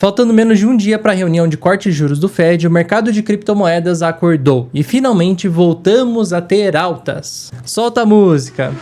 Faltando menos de um dia para a reunião de corte de juros do Fed, o mercado de criptomoedas acordou e finalmente voltamos a ter altas. Solta a música!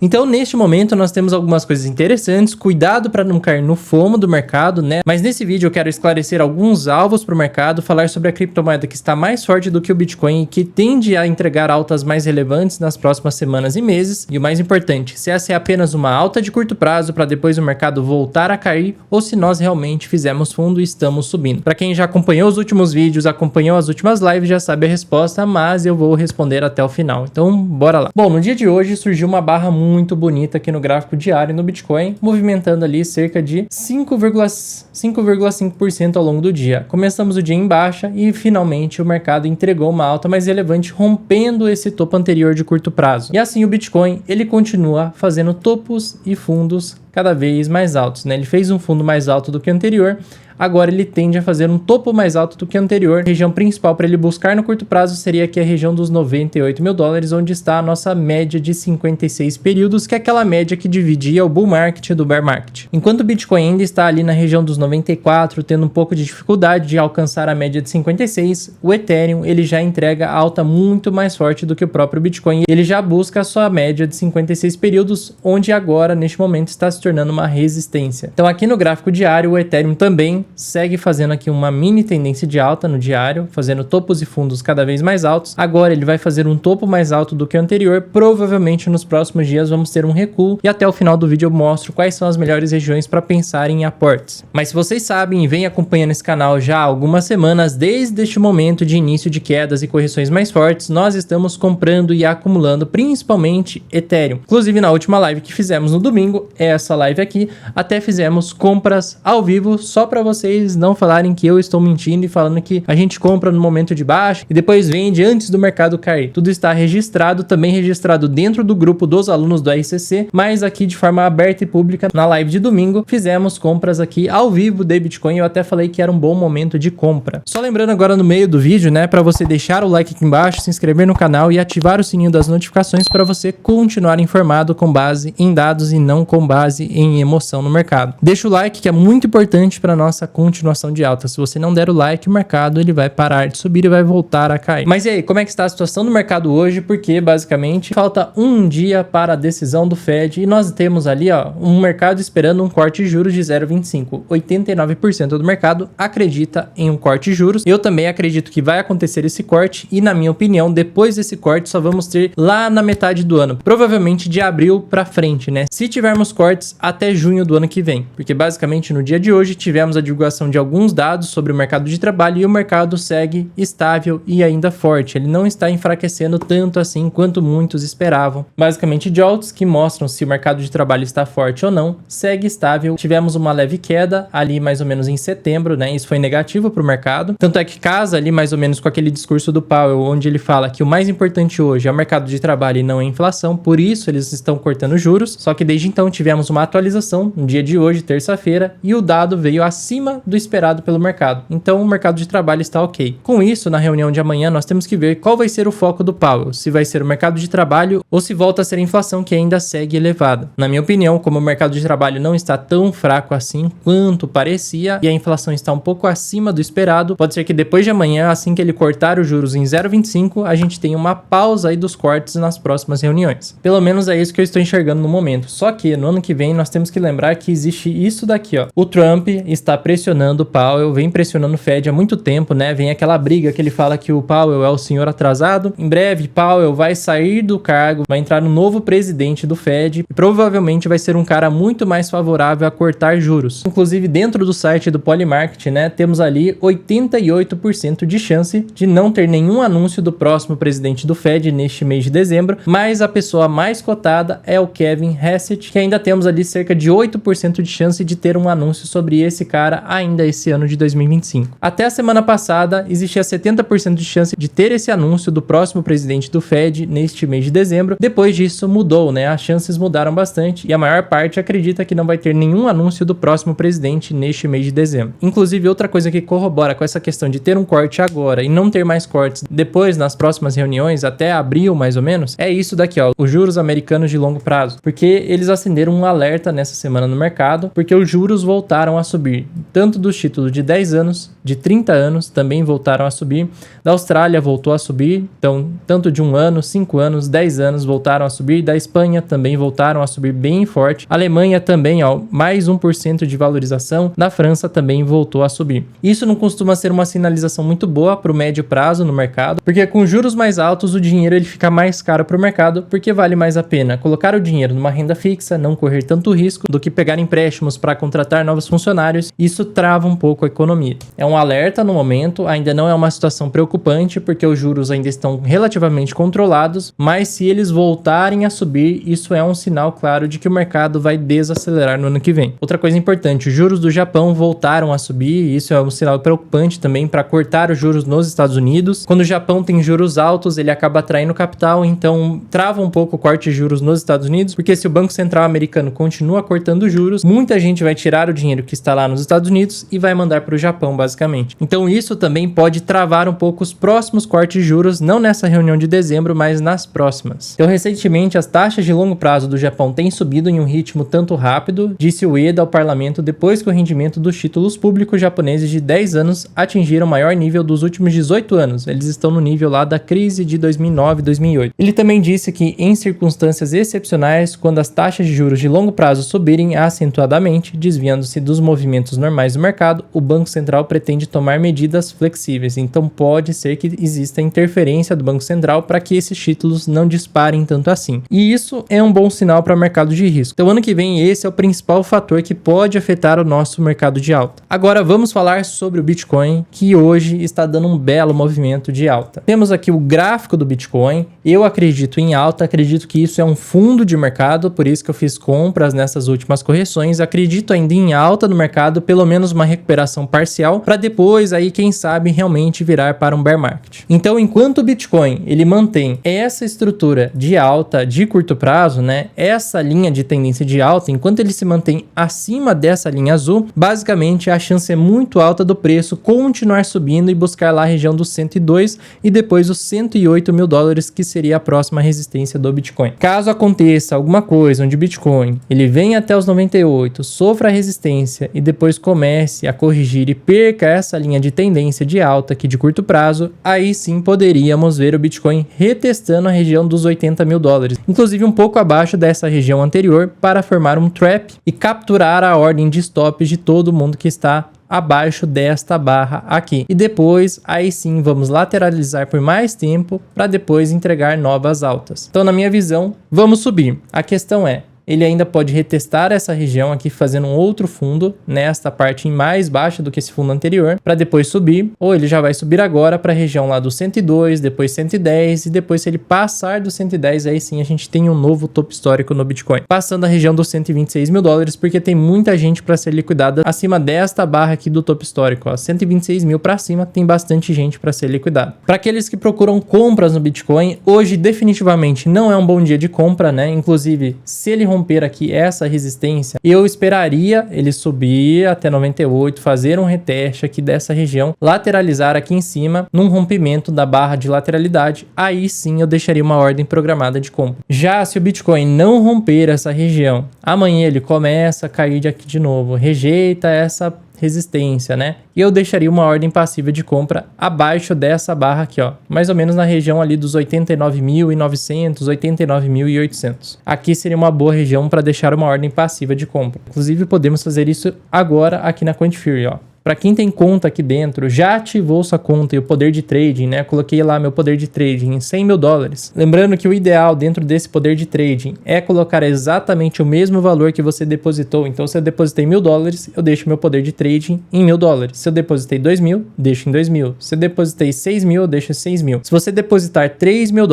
Então, neste momento, nós temos algumas coisas interessantes. Cuidado para não cair no FOMO do mercado, né? Mas nesse vídeo eu quero esclarecer alguns alvos para o mercado, falar sobre a criptomoeda que está mais forte do que o Bitcoin e que tende a entregar altas mais relevantes nas próximas semanas e meses. E o mais importante, se essa é apenas uma alta de curto prazo para depois o mercado voltar a cair ou se nós realmente fizemos fundo e estamos subindo. Para quem já acompanhou os últimos vídeos, acompanhou as últimas lives, já sabe a resposta, mas eu vou responder até o final. Então, bora lá. Bom, no dia de hoje surgiu uma barra muito bonita aqui no gráfico diário no Bitcoin, movimentando ali cerca de 5,5% ao longo do dia. Começamos o dia em baixa e finalmente o mercado entregou uma alta mais relevante, rompendo esse topo anterior de curto prazo. E assim o Bitcoin, ele continua fazendo topos e fundos cada vez mais altos, né? Ele fez um fundo mais alto do que o anterior, agora ele tende a fazer um topo mais alto do que o anterior. A região principal para ele buscar no curto prazo seria aqui a região dos 98 mil dólares, onde está a nossa média de 56 períodos, que é aquela média que dividia o bull market do bear market. Enquanto o Bitcoin ainda está ali na região dos 94, tendo um pouco de dificuldade de alcançar a média de 56, o Ethereum ele já entrega alta muito mais forte do que o próprio Bitcoin. Ele já busca a sua média de 56 períodos, onde agora, neste momento, está se tornando uma resistência. Então aqui no gráfico diário, o Ethereum também segue fazendo aqui uma mini tendência de alta no diário, fazendo topos e fundos cada vez mais altos. Agora ele vai fazer um topo mais alto do que o anterior. Provavelmente nos próximos dias vamos ter um recuo e até o final do vídeo eu mostro quais são as melhores regiões para pensar em aportes. Mas se vocês sabem e vêm acompanhando esse canal já há algumas semanas, desde este momento de início de quedas e correções mais fortes, nós estamos comprando e acumulando principalmente Ethereum. Inclusive na última live que fizemos no domingo, essa live aqui, até fizemos compras ao vivo só para vocês não falarem que eu estou mentindo e falando que a gente compra no momento de baixa e depois vende antes do mercado cair. Tudo está registrado, também registrado dentro do grupo dos alunos do RCC, mas aqui de forma aberta e pública, na live de domingo, fizemos compras aqui ao vivo de Bitcoin. Eu até falei que era um bom momento de compra. Só lembrando agora no meio do vídeo, né, para você deixar o like aqui embaixo, se inscrever no canal e ativar o sininho das notificações para você continuar informado com base em dados e não com base em emoção no mercado. Deixa o like que é muito importante para nossa continuação de alta. Se você não der o like, o mercado ele vai parar de subir e vai voltar a cair. Mas e aí, como é que está a situação do mercado hoje? Porque basicamente falta um dia para a decisão do Fed e nós temos ali um mercado esperando um corte de juros de 0,25. 89% do mercado acredita em um corte de juros. Eu também acredito que vai acontecer esse corte e, na minha opinião, depois desse corte só vamos ter lá na metade do ano, provavelmente de abril para frente, né? Se tivermos cortes até junho do ano que vem, porque basicamente no dia de hoje tivemos a divulgação de alguns dados sobre o mercado de trabalho e o mercado segue estável e ainda forte. Ele não está enfraquecendo tanto assim quanto muitos esperavam. Basicamente, JOLTS que mostram se o mercado de trabalho está forte ou não, segue estável. Tivemos uma leve queda ali mais ou menos em setembro, né? Isso foi negativo para o mercado. Tanto é que casa ali mais ou menos com aquele discurso do Powell, onde ele fala que o mais importante hoje é o mercado de trabalho e não a inflação, por isso eles estão cortando juros. Só que desde então tivemos uma atualização no dia de hoje, terça-feira, e o dado veio acima do esperado pelo mercado. Então o mercado de trabalho está ok. Com isso, na reunião de amanhã, nós temos que ver qual vai ser o foco do Powell, se vai ser o mercado de trabalho ou se volta a ser a inflação que ainda segue elevada. Na minha opinião, como o mercado de trabalho não está tão fraco assim quanto parecia e a inflação está um pouco acima do esperado, pode ser que depois de amanhã, assim que ele cortar os juros em 0,25, a gente tenha uma pausa aí dos cortes nas próximas reuniões. Pelo menos é isso que eu estou enxergando no momento. Só que no ano que vem nós temos que lembrar que existe isso daqui, ó. O Trump está pressionando o Powell, vem pressionando o Fed há muito tempo, né? Vem aquela briga que ele fala que o Powell é o senhor atrasado. Em breve, Powell vai sair do cargo, vai entrar um novo presidente do Fed e provavelmente vai ser um cara muito mais favorável a cortar juros. Inclusive, dentro do site do Polymarket, né, temos ali 88% de chance de não ter nenhum anúncio do próximo presidente do Fed neste mês de dezembro, mas a pessoa mais cotada é o Kevin Hassett, que ainda temos ali ali cerca de 8% de chance de ter um anúncio sobre esse cara ainda esse ano de 2025. Até a semana passada, existia 70% de chance de ter esse anúncio do próximo presidente do Fed neste mês de dezembro. Depois disso mudou, né? As chances mudaram bastante e a maior parte acredita que não vai ter nenhum anúncio do próximo presidente neste mês de dezembro. Inclusive, outra coisa que corrobora com essa questão de ter um corte agora e não ter mais cortes depois nas próximas reuniões, até abril mais ou menos, é isso daqui, ó, os juros americanos de longo prazo, porque eles acenderam um alerta nessa semana no mercado, porque os juros voltaram a subir, tanto dos títulos de 10 anos, de 30 anos também voltaram a subir, da Austrália voltou a subir, então tanto de 1 ano, 5 anos, 10 anos voltaram a subir, da Espanha também voltaram a subir bem forte, a Alemanha também, ó, mais 1% de valorização, da França também voltou a subir. Isso não costuma ser uma sinalização muito boa para o médio prazo no mercado, porque com juros mais altos o dinheiro ele fica mais caro para o mercado, porque vale mais a pena colocar o dinheiro numa renda fixa, não correr tanto risco, do que pegar empréstimos para contratar novos funcionários. Isso trava um pouco a economia. É um alerta no momento, ainda não é uma situação preocupante, porque os juros ainda estão relativamente controlados, mas se eles voltarem a subir, isso é um sinal claro de que o mercado vai desacelerar no ano que vem. Outra coisa importante, os juros do Japão voltaram a subir, isso é um sinal preocupante também para cortar os juros nos Estados Unidos. Quando o Japão tem juros altos, ele acaba atraindo capital, então trava um pouco o corte de juros nos Estados Unidos, porque se o Banco Central americano continua cortando juros, muita gente vai tirar o dinheiro que está lá nos Estados Unidos e vai mandar para o Japão, basicamente. Então isso também pode travar um pouco os próximos cortes de juros, não nessa reunião de dezembro, mas nas próximas. Então, recentemente, as taxas de longo prazo do Japão têm subido em um ritmo tanto rápido, disse Ueda ao parlamento depois que o rendimento dos títulos públicos japoneses de 10 anos atingiram o maior nível dos últimos 18 anos. Eles estão no nível lá da crise de 2009 e 2008. Ele também disse que, em circunstâncias excepcionais, quando as taxas de juros de longo prazo subirem acentuadamente, desviando-se dos movimentos normais do mercado, o Banco Central pretende tomar medidas flexíveis. Então pode ser que exista interferência do Banco Central para que esses títulos não disparem tanto assim. E isso é um bom sinal para o mercado de risco. Então ano que vem esse é o principal fator que pode afetar o nosso mercado de alta. Agora vamos falar sobre o Bitcoin, que hoje está dando um belo movimento de alta. Temos aqui o gráfico do Bitcoin. Eu acredito em alta, acredito que isso é um fundo de mercado, por isso que eu fiz compras nessas últimas correções. Acredito ainda em alta no mercado, pelo menos uma recuperação parcial, para depois aí, quem sabe, realmente virar para um bear market. Então, enquanto o Bitcoin ele mantém essa estrutura de alta de curto prazo, né, essa linha de tendência de alta, enquanto ele se mantém acima dessa linha azul, basicamente a chance é muito alta do preço continuar subindo e buscar lá a região dos 102 e depois os 108 mil dólares, que seria a próxima resistência do Bitcoin. Caso aconteça alguma coisa onde o Bitcoin ele venha até os 98, sofra a resistência e depois comece a corrigir e perca essa linha de tendência de alta aqui de curto prazo, aí sim poderíamos ver o Bitcoin retestando a região dos 80 mil dólares, inclusive um pouco abaixo dessa região anterior, para formar um trap e capturar a ordem de stops de todo mundo que está abaixo desta barra aqui. E depois, aí sim, vamos lateralizar por mais tempo para depois entregar novas altas. Então, na minha visão, vamos subir. A questão é, ele ainda pode retestar essa região aqui fazendo um outro fundo nesta parte mais baixa do que esse fundo anterior, para depois subir, ou ele já vai subir agora para a região lá do 102, depois 110, e depois se ele passar do 110, aí sim a gente tem um novo topo histórico no Bitcoin, passando a região dos 126 mil dólares, porque tem muita gente para ser liquidada acima desta barra aqui do topo histórico, ó, 126 mil para cima, tem bastante gente para ser liquidada. Para aqueles que procuram compras no Bitcoin, hoje definitivamente não é um bom dia de compra, né? Inclusive, se ele romper aqui essa resistência, eu esperaria ele subir até 98, fazer um reteste aqui dessa região, lateralizar aqui em cima, num rompimento da barra de lateralidade, aí sim eu deixaria uma ordem programada de compra. Já se o Bitcoin não romper essa região, amanhã ele começa a cair de aqui de novo, rejeita essa resistência, né? E eu deixaria uma ordem passiva de compra abaixo dessa barra aqui, ó, mais ou menos na região ali dos 89.900, 89.800. Aqui seria uma boa região para deixar uma ordem passiva de compra. Inclusive podemos fazer isso agora aqui na Coin Fury, ó. para quem tem conta aqui dentro, já ativou sua conta e o poder de trading, né? Coloquei lá meu poder de trading em $100 mil. Lembrando que o ideal dentro desse poder de trading é colocar exatamente o mesmo valor que você depositou. Então, se eu depositei $1.000, eu deixo meu poder de trading em $1.000. Se eu depositei 2.000, deixo em 2.000. Se eu depositei 6.000, eu deixo 6.000. Se você depositar $3 mil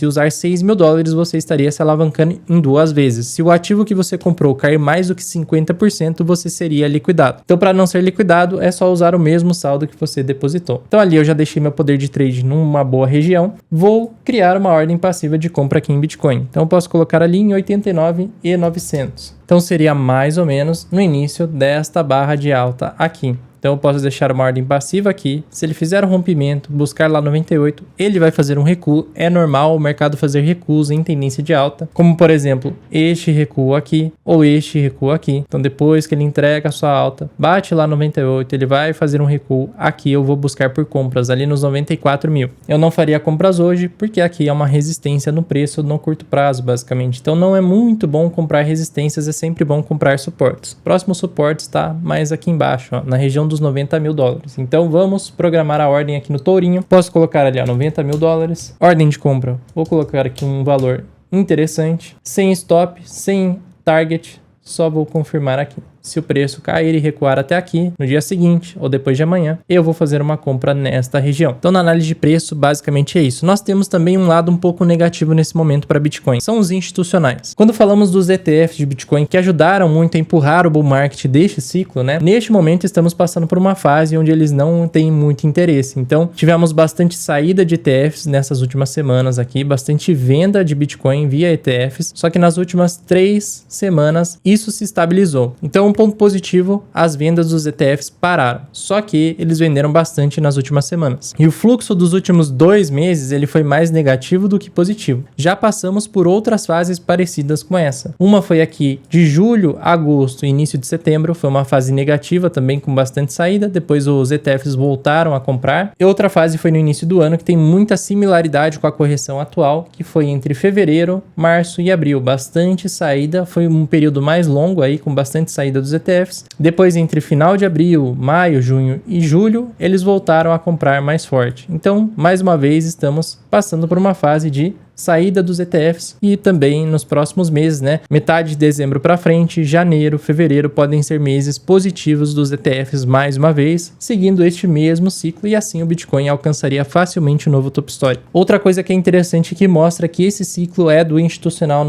e usar $6 mil, você estaria se alavancando em 2 vezes. Se o ativo que você comprou cair mais do que 50%, você seria liquidado. Então, para não ser liquidado, é só usar o mesmo saldo que você depositou. Então, ali eu já deixei meu poder de trade numa boa região. Vou criar uma ordem passiva de compra aqui em Bitcoin. Então, eu posso colocar ali em 89.900. Então, seria mais ou menos no início desta barra de alta aqui. Então eu posso deixar uma ordem passiva aqui. Se ele fizer um rompimento, buscar lá 98, ele vai fazer um recuo. É normal o mercado fazer recuos em tendência de alta, como por exemplo, este recuo aqui ou este recuo aqui. Então depois que ele entrega a sua alta, bate lá 98, ele vai fazer um recuo. Aqui eu vou buscar por compras ali nos 94 mil. Eu não faria compras hoje porque aqui é uma resistência no preço no curto prazo, basicamente. Então não é muito bom comprar resistências, é sempre bom comprar suportes. Próximo suporte está mais aqui embaixo, ó, na região dos $90 mil. Então vamos programar a ordem aqui no tourinho. Posso colocar ali, ó, $90 mil. Ordem de compra. Vou colocar aqui um valor interessante, sem stop, sem target. Só vou confirmar aqui. Se o preço cair e recuar até aqui, no dia seguinte ou depois de amanhã, eu vou fazer uma compra nesta região. Então, na análise de preço, basicamente é isso. Nós temos também um lado um pouco negativo nesse momento para Bitcoin. São os institucionais. Quando falamos dos ETFs de Bitcoin que ajudaram muito a empurrar o bull market deste ciclo, né? Neste momento, estamos passando por uma fase onde eles não têm muito interesse. Então, tivemos bastante saída de ETFs nessas últimas semanas aqui, bastante venda de Bitcoin via ETFs, só que nas últimas 3 semanas, isso se estabilizou. Então, um ponto positivo, as vendas dos ETFs pararam, só que eles venderam bastante nas últimas semanas. E o fluxo dos últimos 2 meses, ele foi mais negativo do que positivo. Já passamos por outras fases parecidas com essa. Uma foi aqui de julho, agosto e início de setembro, foi uma fase negativa também com bastante saída, depois os ETFs voltaram a comprar. E outra fase foi no início do ano, que tem muita similaridade com a correção atual, que foi entre fevereiro, março e abril. Bastante saída, foi um período mais longo aí, com bastante saída dos ETFs. Depois, entre final de abril, maio, junho e julho, eles voltaram a comprar mais forte. Então, mais uma vez, estamos passando por uma fase de saída dos ETFs e também nos próximos meses, né? Metade de dezembro para frente, janeiro, fevereiro podem ser meses positivos dos ETFs mais uma vez, seguindo este mesmo ciclo, e assim o Bitcoin alcançaria facilmente um novo topo histórico. Outra coisa que é interessante que mostra que esse ciclo é do institucional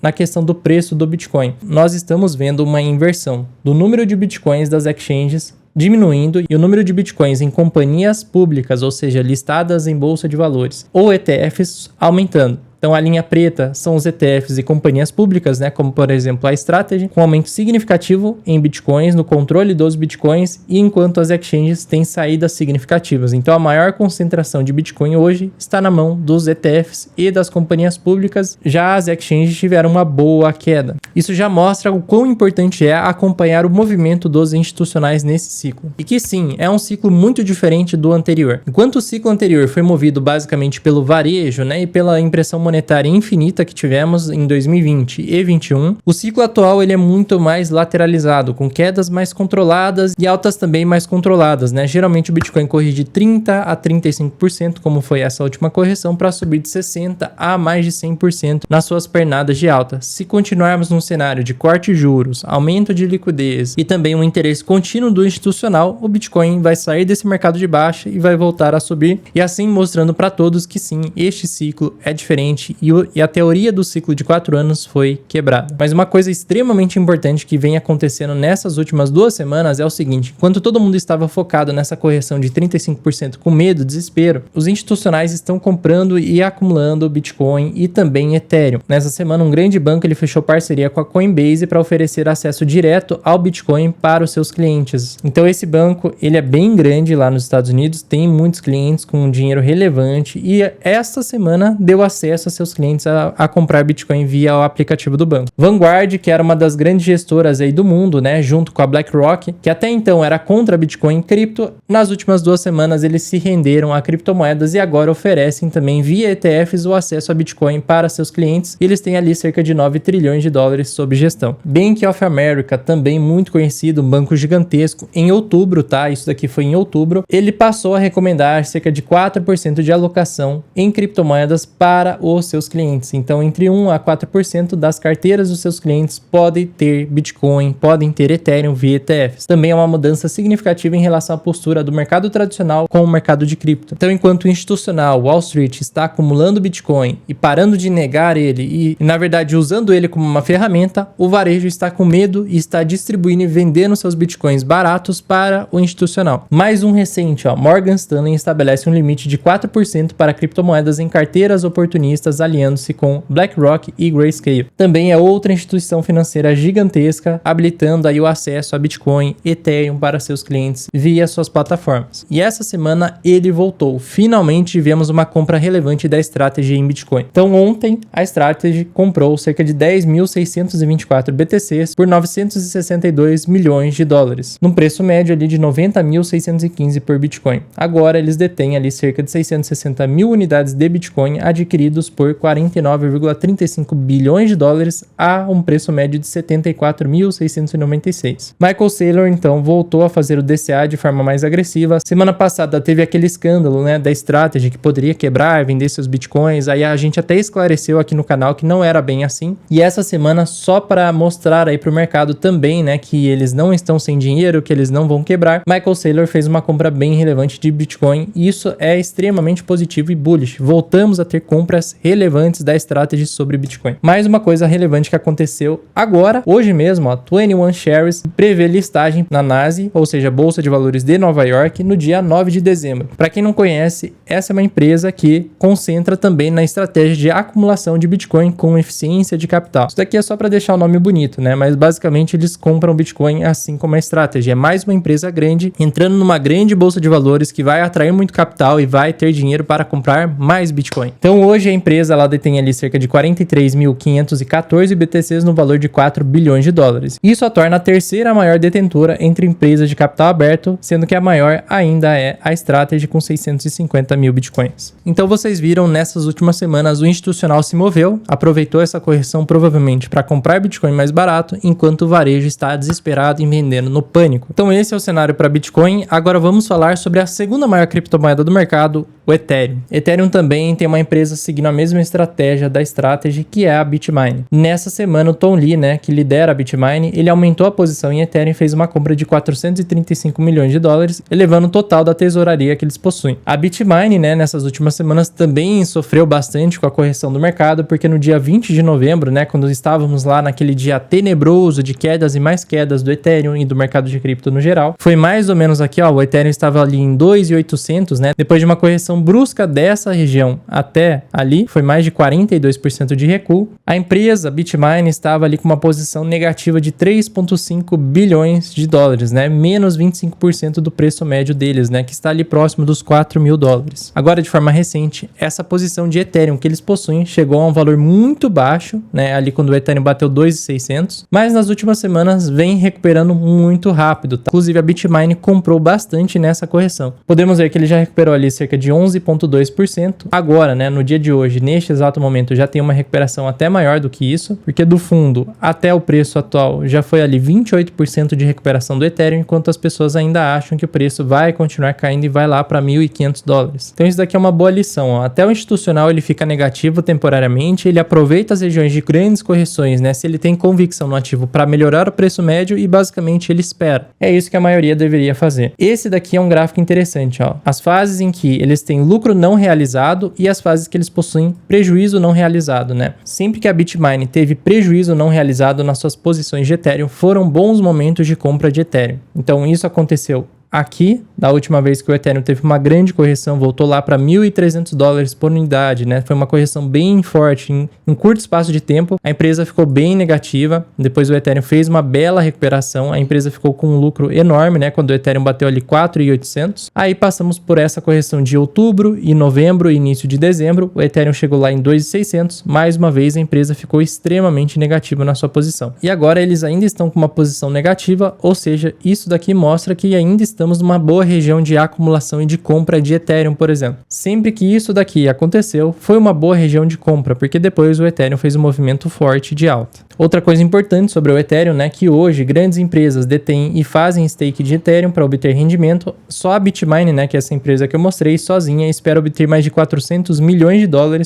na questão do preço do Bitcoin. Nós estamos vendo uma inversão do número de Bitcoins das exchanges diminuindo e o número de Bitcoins em companhias públicas, ou seja, listadas em bolsa de valores, ou ETFs, aumentando. Então, a linha preta são os ETFs e companhias públicas, né, como por exemplo a Strategy, com aumento significativo em Bitcoins, no controle dos Bitcoins, e enquanto as exchanges têm saídas significativas. Então, a maior concentração de Bitcoin hoje está na mão dos ETFs e das companhias públicas, já as exchanges tiveram uma boa queda. Isso já mostra o quão importante é acompanhar o movimento dos institucionais nesse ciclo. E que sim, é um ciclo muito diferente do anterior. Enquanto o ciclo anterior foi movido basicamente pelo varejo, né, e pela impressão monetária infinita que tivemos em 2020 e 2021, o ciclo atual ele é muito mais lateralizado, com quedas mais controladas e altas também mais controladas, né? Geralmente o Bitcoin corre de 30% a 35%, como foi essa última correção, para subir de 60% a mais de 100% nas suas pernadas de alta. Se continuarmos num cenário de corte de juros, aumento de liquidez e também um interesse contínuo do institucional, o Bitcoin vai sair desse mercado de baixa e vai voltar a subir, e assim mostrando para todos que sim, este ciclo é diferente e a teoria do ciclo de 4 anos foi quebrada. Mas uma coisa extremamente importante que vem acontecendo nessas últimas 2 semanas é o seguinte: enquanto todo mundo estava focado nessa correção de 35% com medo, desespero, os institucionais estão comprando e acumulando Bitcoin e também Ethereum. Nessa semana, um grande banco ele fechou parceria com a Coinbase para oferecer acesso direto ao Bitcoin para os seus clientes. Então esse banco ele é bem grande lá nos Estados Unidos, tem muitos clientes com dinheiro relevante, e esta semana deu acesso convença seus clientes a comprar Bitcoin via o aplicativo do banco. Vanguard, que era uma das grandes gestoras aí do mundo, né, junto com a BlackRock, que até então era contra Bitcoin e cripto, nas últimas 2 semanas eles se renderam a criptomoedas e agora oferecem também via ETFs o acesso a Bitcoin para seus clientes, e eles têm ali cerca de 9 trilhões de dólares sob gestão. Bank of America, também muito conhecido, um banco gigantesco, em outubro, tá? Isso daqui foi em outubro, ele passou a recomendar cerca de 4% de alocação em criptomoedas para os seus clientes. Então, entre 1 a 4% das carteiras dos seus clientes podem ter Bitcoin, podem ter Ethereum via ETFs. Também é uma mudança significativa em relação à postura do mercado tradicional com o mercado de cripto. Então, enquanto o institucional Wall Street está acumulando Bitcoin e parando de negar ele e na verdade, usando ele como uma ferramenta, o varejo está com medo e está distribuindo e vendendo seus Bitcoins baratos para o institucional. Mais um recente, Morgan Stanley estabelece um limite de 4% para criptomoedas em carteiras oportunistas, aliando-se com BlackRock e Grayscale. Também é outra instituição financeira gigantesca, habilitando aí o acesso a Bitcoin, Ethereum para seus clientes via suas plataformas. E essa semana ele voltou. Finalmente tivemos uma compra relevante da Strategy em Bitcoin. Então ontem a Strategy comprou cerca de 10.624 BTCs por 962 milhões de dólares, num preço médio ali de 90.615 por Bitcoin. Agora eles detêm ali cerca de 660 mil unidades de Bitcoin adquiridos por 49,35 bilhões de dólares a um preço médio de 74.696. Michael Saylor então voltou a fazer o DCA de forma mais agressiva. Semana passada teve aquele escândalo, né, da Strategy que poderia quebrar e vender seus Bitcoins. Aí a gente até esclareceu aqui no canal que não era bem assim. E essa semana, só para mostrar aí pro mercado também, né, que eles não estão sem dinheiro, que eles não vão quebrar, Michael Saylor fez uma compra bem relevante de Bitcoin e isso é extremamente positivo e bullish. Voltamos a ter compras relevantes da Strategy sobre Bitcoin. Mais uma coisa relevante que aconteceu agora, hoje mesmo, 21 Shares prevê listagem na Nasdaq, ou seja, Bolsa de Valores de Nova York, no dia 9 de dezembro. Para quem não conhece, essa é uma empresa que concentra também na estratégia de acumulação de Bitcoin com eficiência de capital. Isso daqui é só para deixar o nome bonito, né? Mas basicamente eles compram Bitcoin assim como a Strategy. É mais uma empresa grande entrando numa grande bolsa de valores que vai atrair muito capital e vai ter dinheiro para comprar mais Bitcoin. Então hoje a empresa ela detém ali cerca de 43.514 BTCs no valor de 4 bilhões de dólares. Isso a torna a terceira maior detentora entre empresas de capital aberto, sendo que a maior ainda é a Strategy com 650 mil Bitcoins. Então vocês viram nessas últimas semanas o institucional se moveu, aproveitou essa correção provavelmente para comprar Bitcoin mais barato, enquanto o varejo está desesperado em vendendo no pânico. Então esse é o cenário para Bitcoin. Agora vamos falar sobre a segunda maior criptomoeda do mercado, o Ethereum. Ethereum também tem uma empresa seguindo a mesma estratégia da Strategy, que é a Bitmain. Nessa semana o Tom Lee, né, que lidera a Bitmain, ele aumentou a posição em Ethereum e fez uma compra de 435 milhões de dólares, elevando o total da tesouraria que eles possuem. A Bitmain, né, nessas últimas semanas também sofreu bastante com a correção do mercado, porque no dia 20 de novembro, né, quando estávamos lá naquele dia tenebroso de quedas e mais quedas do Ethereum e do mercado de cripto no geral, foi mais ou menos aqui, o Ethereum estava ali em 2.800, né, depois de uma correção brusca dessa região até ali, foi mais de 42% de recuo. A empresa Bitmain estava ali com uma posição negativa de 3,5 bilhões de dólares, né, menos 25% do preço médio deles, né, que está ali próximo dos 4 mil dólares. Agora, de forma recente, essa posição de Ethereum que eles possuem chegou a um valor muito baixo, né, ali quando o Ethereum bateu 2.600, mas nas últimas semanas vem recuperando muito rápido, tá? Inclusive a Bitmain comprou bastante nessa correção. Podemos ver que ele já recuperou ali cerca de 11,2%. Agora, né, no dia de hoje, neste exato momento, já tem uma recuperação até maior do que isso, porque do fundo até o preço atual já foi ali 28% de recuperação do Ethereum, enquanto as pessoas ainda acham que o preço vai continuar caindo e vai lá para 1.500 dólares. Então isso daqui é uma boa lição, ó. Até o institucional ele fica negativo temporariamente, ele aproveita as regiões de grandes correções, né, se ele tem convicção no ativo para melhorar o preço médio e basicamente ele espera. É isso que a maioria deveria fazer. Esse daqui é um gráfico interessante, ó. As fases em que eles têm lucro não realizado e as fases que eles possuem prejuízo não realizado, né? Sempre que a Bitmain teve prejuízo não realizado nas suas posições de Ethereum, foram bons momentos de compra de Ethereum. Então isso aconteceu aqui, da última vez que o Ethereum teve uma grande correção, voltou lá para $1.300 por unidade, né? Foi uma correção bem forte em curto espaço de tempo. A empresa ficou bem negativa. Depois o Ethereum fez uma bela recuperação. A empresa ficou com um lucro enorme, né? Quando o Ethereum bateu ali 4.800. Aí passamos por essa correção de outubro e novembro e início de dezembro. O Ethereum chegou lá em 2.600. Mais uma vez a empresa ficou extremamente negativa na sua posição. E agora eles ainda estão com uma posição negativa, ou seja, isso daqui mostra que ainda estamos numa boa região de acumulação e de compra de Ethereum, por exemplo. Sempre que isso daqui aconteceu, foi uma boa região de compra, porque depois o Ethereum fez um movimento forte de alta. Outra coisa importante sobre o Ethereum, né, que hoje grandes empresas detêm e fazem stake de Ethereum para obter rendimento. Só a Bitmain, né, que é essa empresa que eu mostrei, sozinha espera obter mais de $400 milhões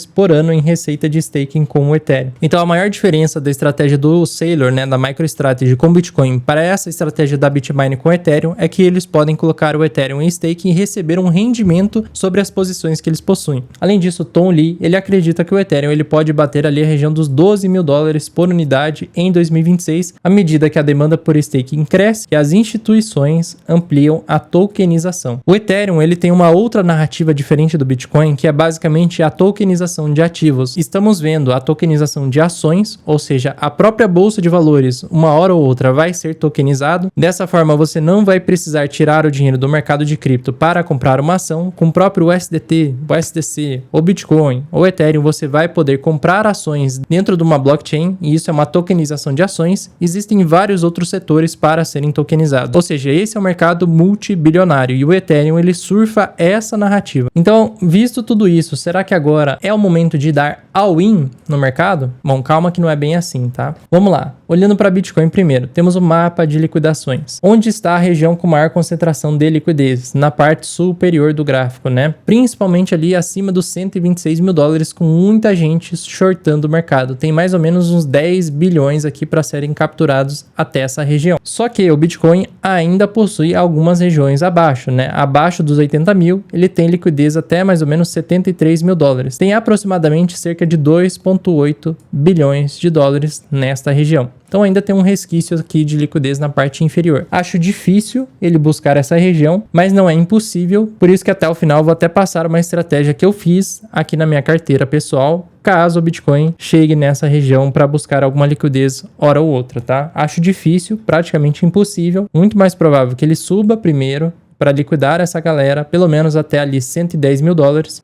por ano em receita de staking com o Ethereum. Então a maior diferença da estratégia do Saylor, né, da MicroStrategy com Bitcoin para essa estratégia da Bitmain com o Ethereum é que eles podem colocar o Ethereum em stake e receber um rendimento sobre as posições que eles possuem. Além disso, Tom Lee, ele acredita que o Ethereum ele pode bater ali a região dos $12 mil por unidade em 2026, à medida que a demanda por staking cresce e as instituições ampliam a tokenização. O Ethereum ele tem uma outra narrativa diferente do Bitcoin, que é basicamente a tokenização de ativos. Estamos vendo a tokenização de ações, ou seja, a própria bolsa de valores, uma hora ou outra, vai ser tokenizado. Dessa forma, você não vai precisar tirar o dinheiro do mercado de cripto para comprar uma ação. Com o próprio USDT, o USDC, ou Bitcoin, ou Ethereum, você vai poder comprar ações dentro de uma blockchain, e isso é uma tokenização de ações. Existem vários outros setores para serem tokenizados. Ou seja, esse é um mercado multibilionário e o Ethereum ele surfa essa narrativa. Então, visto tudo isso, será que agora é o momento de dar all-in no mercado? Bom, calma que não é bem assim, tá? Vamos lá. Olhando para Bitcoin primeiro, temos o mapa de liquidações. Onde está a região com maior concentração de liquidez? Na parte superior do gráfico, né? Principalmente ali acima dos $126 mil, com muita gente shortando o mercado. Tem mais ou menos uns 10 bilhões aqui para serem capturados até essa região. Só que o Bitcoin ainda possui algumas regiões abaixo, né? Abaixo dos 80 mil, ele tem liquidez até mais ou menos $73 mil. Tem aproximadamente cerca de 2,8 bilhões de dólares nesta região. Então ainda tem um resquício aqui de liquidez na parte inferior. Acho difícil ele buscar essa região, mas não é impossível. Por isso que até o final eu vou até passar uma estratégia que eu fiz aqui na minha carteira pessoal, caso o Bitcoin chegue nessa região para buscar alguma liquidez hora ou outra, tá? Acho difícil, praticamente impossível. Muito mais provável que ele suba primeiro para liquidar essa galera, pelo menos até ali $110 mil,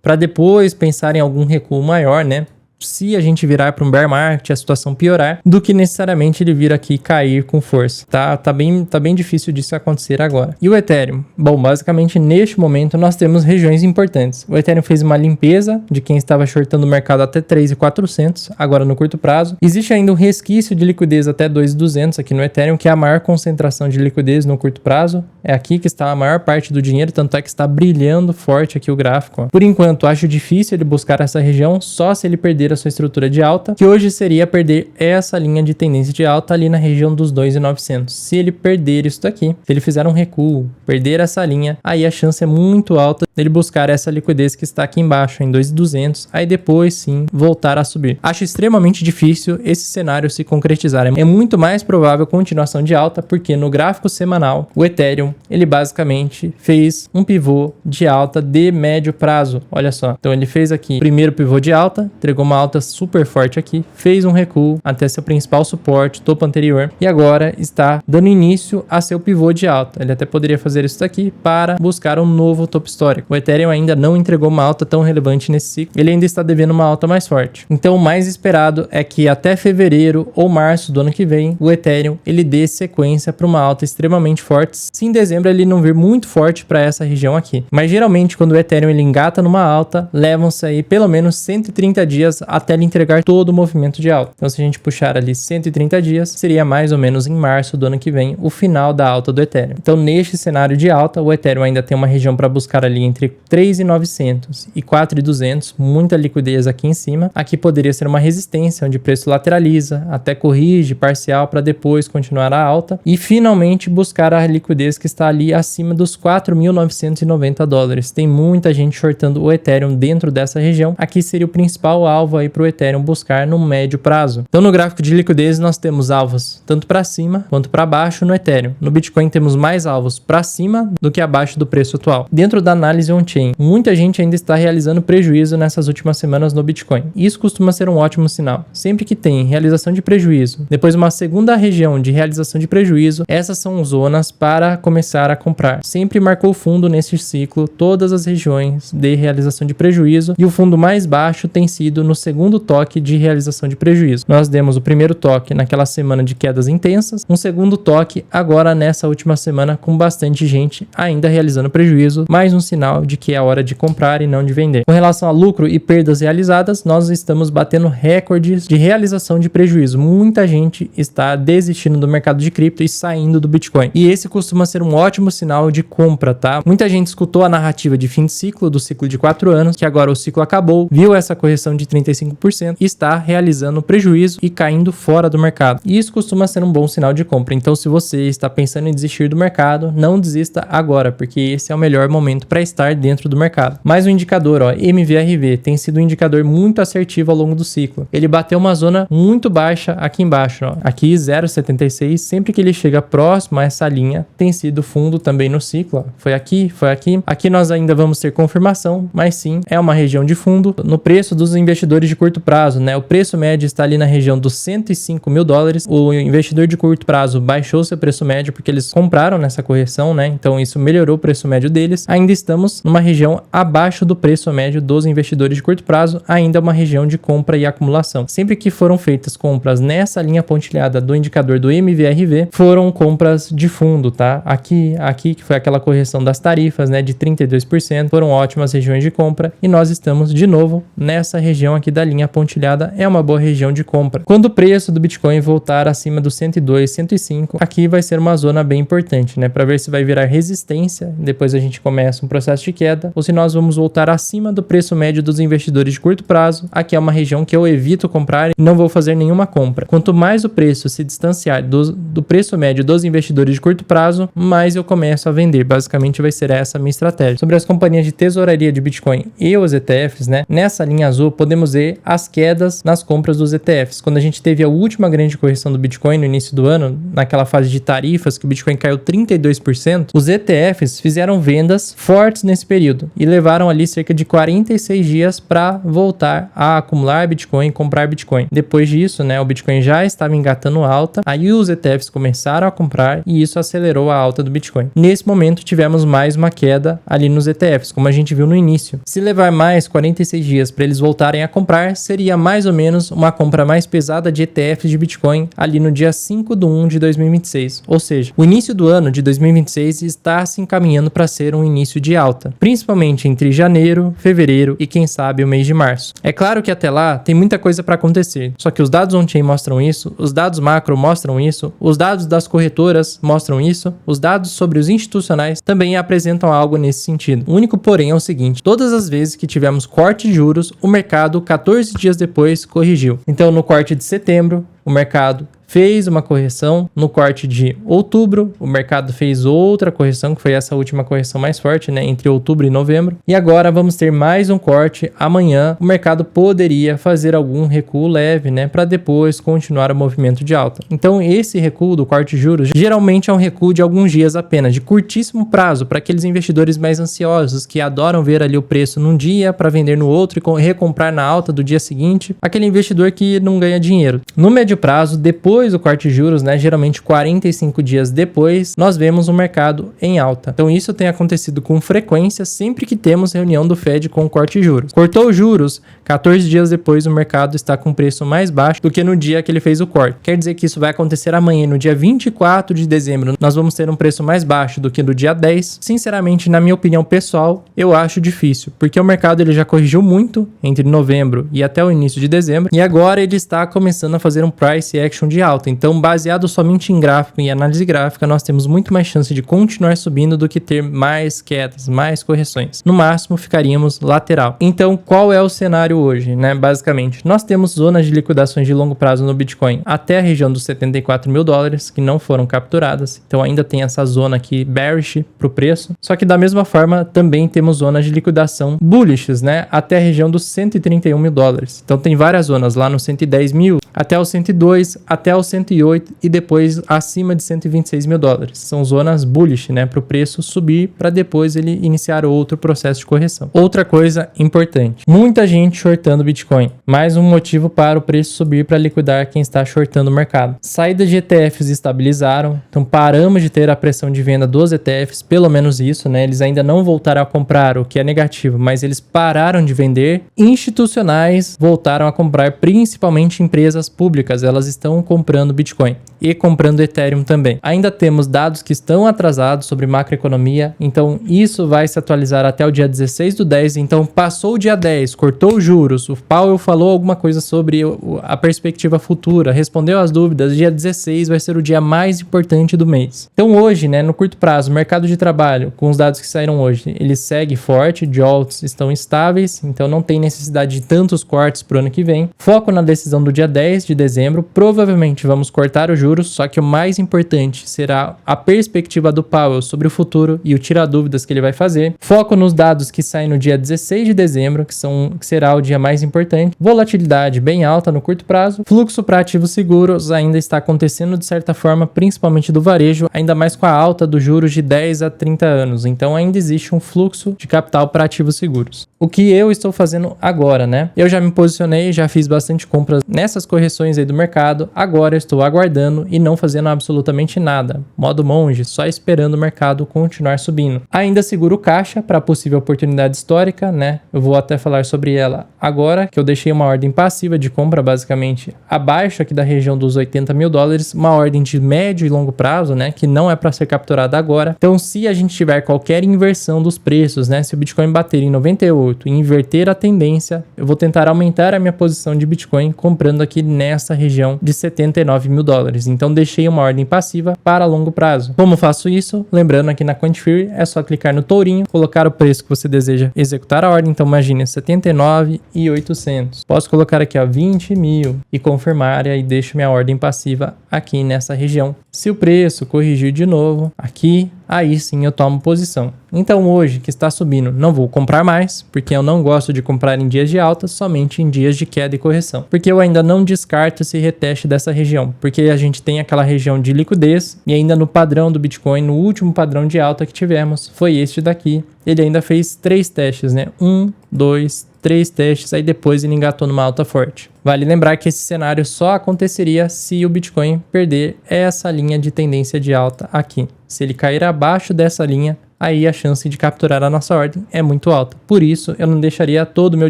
para depois pensar em algum recuo maior, né? Se a gente virar para um bear market, a situação piorar, do que necessariamente ele vir aqui cair com força, tá? Tá bem difícil disso acontecer agora. E o Ethereum? Bom, basicamente neste momento nós temos regiões importantes. O Ethereum fez uma limpeza de quem estava shortando o mercado até 3.400, agora no curto prazo. Existe ainda um resquício de liquidez até 2.200 aqui no Ethereum, que é a maior concentração de liquidez no curto prazo. É aqui que está a maior parte do dinheiro, tanto é que está brilhando forte aqui o gráfico. Ó. Por enquanto, acho difícil ele buscar essa região, só se ele perder a sua estrutura de alta, que hoje seria perder essa linha de tendência de alta ali na região dos 2.900. Se ele perder isso daqui, se ele fizer um recuo, perder essa linha, aí a chance é muito alta dele buscar essa liquidez que está aqui embaixo, em 2.200, aí depois sim voltar a subir. Acho extremamente difícil esse cenário se concretizar. É muito mais provável continuação de alta, porque no gráfico semanal, o Ethereum, ele basicamente fez um pivô de alta de médio prazo. Olha só. Então ele fez aqui o primeiro pivô de alta, entregou uma alta super forte aqui, fez um recuo até seu principal suporte, topo anterior, e agora está dando início a seu pivô de alta. Ele até poderia fazer isso daqui para buscar um novo topo histórico. O Ethereum ainda não entregou uma alta tão relevante nesse ciclo, ele ainda está devendo uma alta mais forte. Então o mais esperado é que até fevereiro ou março do ano que vem, o Ethereum ele dê sequência para uma alta extremamente forte. Se em dezembro ele não vir muito forte para essa região aqui. Mas geralmente quando o Ethereum ele engata numa alta, levam-se aí pelo menos 130 dias até ele entregar todo o movimento de alta. Então se a gente puxar ali 130 dias, seria mais ou menos em março do ano que vem o final da alta do Ethereum. Então neste cenário de alta, o Ethereum ainda tem uma região para buscar ali entre 3.900 e 4.200, muita liquidez aqui em cima. Aqui poderia ser uma resistência, onde o preço lateraliza, até corrige parcial para depois continuar a alta e finalmente buscar a liquidez que está ali acima dos $4.990. Tem muita gente shortando o Ethereum dentro dessa região. Aqui seria o principal alvo aí para o Ethereum buscar no médio prazo. Então no gráfico de liquidez nós temos alvos tanto para cima quanto para baixo no Ethereum. No Bitcoin temos mais alvos para cima do que abaixo do preço atual. Dentro da análise on-chain, muita gente ainda está realizando prejuízo nessas últimas semanas no Bitcoin. Isso costuma ser um ótimo sinal. Sempre que tem realização de prejuízo, depois uma segunda região de realização de prejuízo, essas são zonas para começar a comprar. Sempre marcou fundo nesse ciclo todas as regiões de realização de prejuízo e o fundo mais baixo tem sido no segundo toque de realização de prejuízo. Nós demos o primeiro toque naquela semana de quedas intensas, um segundo toque agora nessa última semana com bastante gente ainda realizando prejuízo, mais um sinal de que é hora de comprar e não de vender. Com relação a lucro e perdas realizadas, nós estamos batendo recordes de realização de prejuízo. Muita gente está desistindo do mercado de cripto e saindo do Bitcoin. E esse costuma ser um ótimo sinal de compra, tá? Muita gente escutou a narrativa de fim de ciclo, do ciclo de 4 anos, que agora o ciclo acabou, viu essa correção de 35% e está realizando prejuízo e caindo fora do mercado. E isso costuma ser um bom sinal de compra. Então, se você está pensando em desistir do mercado, não desista agora, porque esse é o melhor momento para estar dentro do mercado. Mais um indicador, ó, MVRV, tem sido um indicador muito assertivo ao longo do ciclo. Ele bateu uma zona muito baixa aqui embaixo, ó. Aqui 0,76, sempre que ele chega próximo a essa linha, tem sido fundo também no ciclo, ó. Foi aqui, foi aqui. Aqui nós ainda vamos ter confirmação, mas sim, é uma região de fundo. No preço dos investidores de curto prazo, né? O preço médio está ali na região dos 105 mil dólares. O investidor de curto prazo baixou seu preço médio porque eles compraram nessa correção, né? Então isso melhorou o preço médio deles. Ainda estamos numa região abaixo do preço médio dos investidores de curto prazo, ainda uma região de compra e acumulação. Sempre que foram feitas compras nessa linha pontilhada do indicador do MVRV, foram compras de fundo, tá? Aqui, que foi aquela correção das tarifas, né, de 32%, foram ótimas regiões de compra e nós estamos de novo nessa região aqui da linha pontilhada, é uma boa região de compra. Quando o preço do Bitcoin voltar acima dos 102, 105, aqui vai ser uma zona bem importante, né, para ver se vai virar resistência, depois a gente começa um processo de queda, ou se nós vamos voltar acima do preço médio dos investidores de curto prazo. Aqui é uma região que eu evito comprar e não vou fazer nenhuma compra. Quanto mais o preço se distanciar do preço médio dos investidores de curto prazo, mais eu começo a vender. Basicamente vai ser essa a minha estratégia. Sobre as companhias de tesouraria de Bitcoin e os ETFs, né? Nessa linha azul podemos ver as quedas nas compras dos ETFs. Quando a gente teve a última grande correção do Bitcoin no início do ano, naquela fase de tarifas que o Bitcoin caiu 32%, os ETFs fizeram vendas fortes nesse período e levaram ali cerca de 46 dias para voltar a acumular Bitcoin e comprar Bitcoin. Depois disso, né, o Bitcoin já estava engatando alta, aí os ETFs começaram a comprar e isso acelerou a alta do Bitcoin. Nesse momento tivemos mais uma queda ali nos ETFs, como a gente viu no início. Se levar mais 46 dias para eles voltarem a comprar, seria mais ou menos uma compra mais pesada de ETFs de Bitcoin ali no dia 5/1 de 2026. Ou seja, o início do ano de 2026 está se encaminhando para ser um início de alta, principalmente entre janeiro, fevereiro e quem sabe o mês de março. É claro que até lá tem muita coisa para acontecer, só que os dados on-chain mostram isso, os dados macro mostram isso, os dados das corretoras mostram isso, os dados sobre os institucionais também apresentam algo nesse sentido. O único porém é o seguinte, todas as vezes que tivemos corte de juros, o mercado 14 dias depois corrigiu. Então no corte de setembro, o mercado fez uma correção, no corte de outubro, o mercado fez outra correção, que foi essa última correção mais forte, né, entre outubro e novembro, e agora vamos ter mais um corte amanhã. O mercado poderia fazer algum recuo leve, né, para depois continuar o movimento de alta. Então esse recuo do corte de juros geralmente é um recuo de alguns dias apenas, de curtíssimo prazo, para aqueles investidores mais ansiosos que adoram ver ali o preço num dia para vender no outro e recomprar na alta do dia seguinte, aquele investidor que não ganha dinheiro. No médio prazo, depois do corte de juros, né, geralmente 45 dias depois, nós vemos o mercado em alta. Então isso tem acontecido com frequência sempre que temos reunião do Fed com o corte de juros. Cortou os juros, 14 dias depois o mercado está com preço mais baixo do que no dia que ele fez o corte. Quer dizer que isso vai acontecer amanhã, no dia 24 de dezembro, nós vamos ter um preço mais baixo do que no dia 10. Sinceramente, na minha opinião pessoal, eu acho difícil, porque o mercado ele já corrigiu muito entre novembro e até o início de dezembro, e agora ele está começando a fazer um price action de alta. alta. Então, baseado somente em gráfico e análise gráfica, nós temos muito mais chance de continuar subindo do que ter mais quedas, mais correções. No máximo, ficaríamos lateral. Então, qual é o cenário hoje, né? Basicamente, nós temos zonas de liquidações de longo prazo no Bitcoin até a região dos 74 mil dólares, que não foram capturadas. Então, ainda tem essa zona aqui bearish para o preço. Só que da mesma forma, também temos zonas de liquidação bullish, né? Até a região dos 131 mil dólares. Então, tem várias zonas lá no 110 mil, até os 102, até os 108 e depois acima de 126 mil dólares. São zonas bullish, né? Para o preço subir para depois ele iniciar outro processo de correção. Outra coisa importante, muita gente shortando Bitcoin. Mais um motivo para o preço subir para liquidar quem está shortando o mercado. Saídas de ETFs estabilizaram, então paramos de ter a pressão de venda dos ETFs, pelo menos isso, né? Eles ainda não voltaram a comprar, o que é negativo, mas eles pararam de vender. Institucionais voltaram a comprar, principalmente empresas públicas, elas estão comprando Bitcoin e comprando Ethereum também. Ainda temos dados que estão atrasados sobre macroeconomia, então isso vai se atualizar até o dia 16 do 10, então passou o dia 10, cortou os juros, o Powell falou alguma coisa sobre a perspectiva futura, respondeu as dúvidas, dia 16 vai ser o dia mais importante do mês. Então hoje, né, no curto prazo, o mercado de trabalho, com os dados que saíram hoje, ele segue forte, jolts estão estáveis, então não tem necessidade de tantos cortes para o ano que vem. Foco na decisão do dia 10 de dezembro, provavelmente vamos cortar os juros, só que o mais importante será a perspectiva do Powell sobre o futuro e o tirar dúvidas que ele vai fazer. Foco nos dados que saem no dia 16 de dezembro, que será o dia mais importante. Volatilidade bem alta no curto prazo. Fluxo para ativos seguros ainda está acontecendo de certa forma, principalmente do varejo, ainda mais com a alta dos juros de 10 a 30 anos. Então ainda existe um fluxo de capital para ativos seguros. O que eu estou fazendo agora, né? Eu já me posicionei, já fiz bastante compras nessas correções aí do mercado. Agora eu estou aguardando e não fazendo absolutamente nada. Modo monge, só esperando o mercado continuar subindo. Ainda seguro caixa para possível oportunidade histórica, né? Eu vou até falar sobre ela agora, que eu deixei uma ordem passiva de compra, basicamente, abaixo aqui da região dos 80 mil dólares, uma ordem de médio e longo prazo, né? Que não é para ser capturada agora. Então, se a gente tiver qualquer inversão dos preços, né? Se o Bitcoin bater em 98 e inverter a tendência, eu vou tentar aumentar a minha posição de Bitcoin comprando aqui nessa região de 79 mil dólares. Então, deixei uma ordem passiva para longo prazo. Como faço isso? Lembrando aqui na Quantifury, é só clicar no tourinho, colocar o preço que você deseja executar a ordem. Então, imagine 79.800. Posso colocar aqui, ó, 20 mil e confirmar, e aí deixo minha ordem passiva aqui nessa região. Se o preço corrigir de novo aqui, aí sim eu tomo posição. Então hoje que está subindo, não vou comprar mais, porque eu não gosto de comprar em dias de alta, somente em dias de queda e correção. Porque eu ainda não descarto esse reteste dessa região, porque a gente tem aquela região de liquidez e ainda no padrão do Bitcoin, no último padrão de alta que tivemos, foi este daqui. Ele ainda fez 3 testes, né? 1, 2, 3 testes, aí depois ele engatou numa alta forte. Vale lembrar que esse cenário só aconteceria se o Bitcoin perder essa linha de tendência de alta aqui. Se ele cair abaixo dessa linha, aí a chance de capturar a nossa ordem é muito alta. Por isso, eu não deixaria todo o meu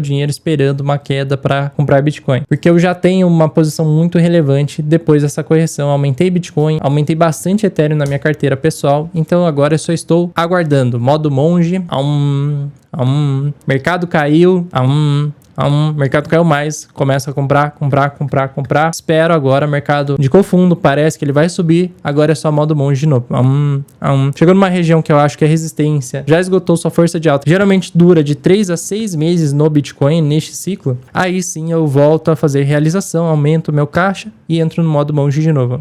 dinheiro esperando uma queda para comprar Bitcoin. Porque eu já tenho uma posição muito relevante depois dessa correção. Aumentei Bitcoin, aumentei bastante Ethereum na minha carteira pessoal. Então agora eu só estou aguardando. Modo monge, mercado caiu, mercado caiu mais, começa a comprar. Espero agora, mercado indicou fundo, parece que ele vai subir, agora é só modo monge de novo. Chegou numa região que eu acho que é resistência, já esgotou sua força de alta. Geralmente dura de 3 a 6 meses no Bitcoin, neste ciclo. Aí sim eu volto a fazer realização, aumento o meu caixa e entro no modo monge de novo.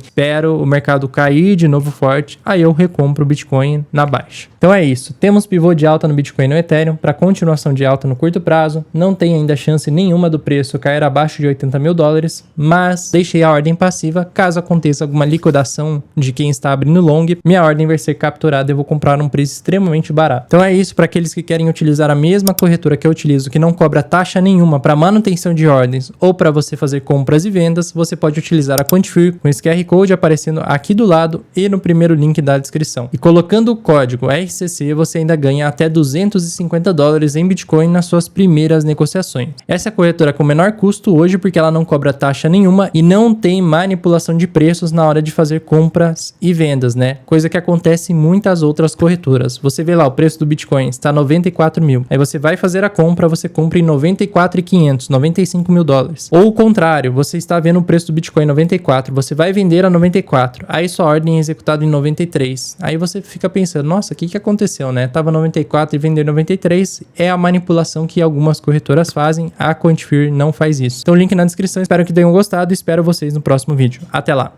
Espero o mercado cair de novo forte, aí eu recompro o Bitcoin na baixa. Então é isso, temos pivô de alta no Bitcoin e no Ethereum para continuação de alta no curto prazo, não tem ainda chance nenhuma do preço cair abaixo de 80 mil dólares, mas deixei a ordem passiva, caso aconteça alguma liquidação de quem está abrindo long, minha ordem vai ser capturada e eu vou comprar num preço extremamente barato. Então é isso, para aqueles que querem utilizar a mesma corretora que eu utilizo, que não cobra taxa nenhuma para manutenção de ordens ou para você fazer compras e vendas, você pode utilizar a Quantifury com esse QR Code aparecendo aqui do lado e no primeiro link da descrição. E colocando o código RCC, você ainda ganha até 250 dólares em Bitcoin na sua suas primeiras negociações. Essa é a corretora com menor custo hoje porque ela não cobra taxa nenhuma e não tem manipulação de preços na hora de fazer compras e vendas, né? Coisa que acontece em muitas outras corretoras. Você vê lá, o preço do Bitcoin está 94 mil. Aí você vai fazer a compra, você compra em 94.500, 95 mil dólares. Ou o contrário, você está vendo o preço do Bitcoin 94, você vai vender a 94. Aí sua ordem é executada em 93. Aí você fica pensando, nossa, o que aconteceu, né? Tava 94 e vendeu 93. É a manipulação que algumas corretoras fazem. A Quantifier não faz isso. Então, link na descrição. Espero que tenham gostado e espero vocês no próximo vídeo. Até lá!